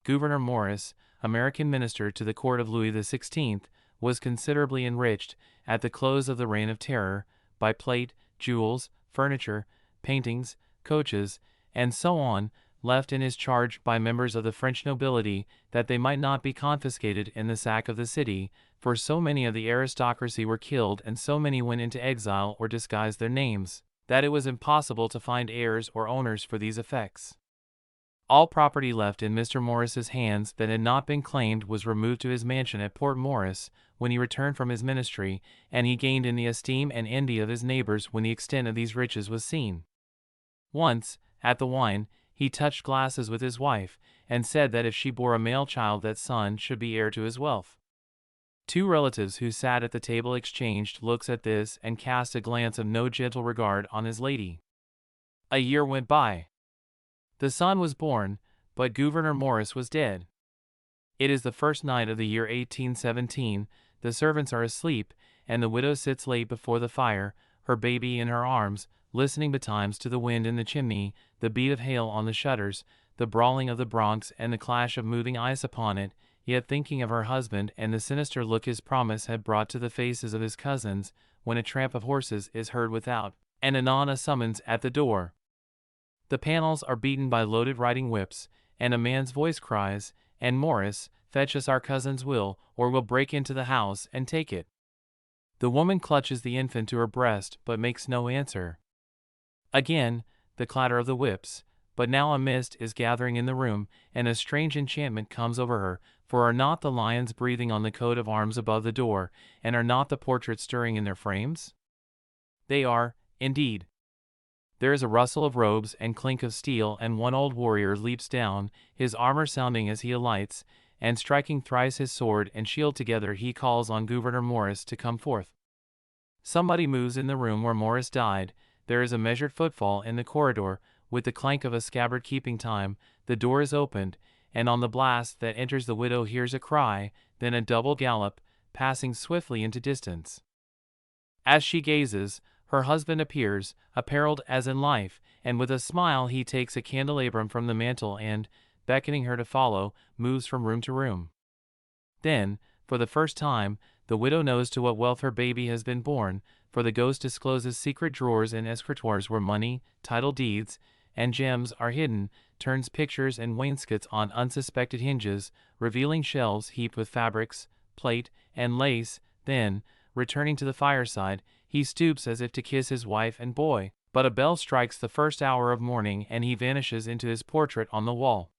Gouverneur Morris, American minister to the court of Louis XVI, was considerably enriched, at the close of the Reign of Terror, by plate, jewels, furniture, paintings, coaches, and so on, left in his charge by members of the French nobility, that they might not be confiscated in the sack of the city, for so many of the aristocracy were killed and so many went into exile or disguised their names, that it was impossible to find heirs or owners for these effects. All property left in Mr. Morris's hands that had not been claimed was removed to his mansion at Port Morris when he returned from his ministry, and he gained in the esteem and envy of his neighbors when the extent of these riches was seen. Once, at the wine, he touched glasses with his wife, and said that if she bore a male child that son should be heir to his wealth. Two relatives who sat at the table exchanged looks at this and cast a glance of no gentle regard on his lady. A year went by. The son was born, but Gouverneur Morris was dead. It is the first night of the year 1817, the servants are asleep, and the widow sits late before the fire, her baby in her arms, listening betimes to the wind in the chimney, the beat of hail on the shutters, the brawling of the Bronx and the clash of moving ice upon it, yet thinking of her husband and the sinister look his promise had brought to the faces of his cousins, when a tramp of horses is heard without, and anon a summons at the door. The panels are beaten by loaded riding whips, and a man's voice cries, "And Morris, fetch us our cousin's will, or we'll break into the house and take it." The woman clutches the infant to her breast, but makes no answer. Again, the clatter of the whips, but now a mist is gathering in the room, and a strange enchantment comes over her, for are not the lions breathing on the coat of arms above the door, and are not the portraits stirring in their frames? They are, indeed. There is a rustle of robes and clink of steel, and one old warrior leaps down, his armor sounding as he alights, and striking thrice his sword and shield together he calls on Gouverneur Morris to come forth. Somebody moves in the room where Morris died, there is a measured footfall in the corridor, with the clank of a scabbard keeping time, the door is opened, and on the blast that enters the widow hears a cry, then a double gallop, passing swiftly into distance. As she gazes, her husband appears, apparelled as in life, and with a smile he takes a candelabrum from the mantel and, beckoning her to follow, moves from room to room. Then, for the first time, the widow knows to what wealth her baby has been born, for the ghost discloses secret drawers and escritoires where money, title deeds, and gems are hidden, turns pictures and wainscots on unsuspected hinges, revealing shelves heaped with fabrics, plate, and lace. Then, returning to the fireside, he stoops as if to kiss his wife and boy, but a bell strikes the first hour of morning and he vanishes into his portrait on the wall.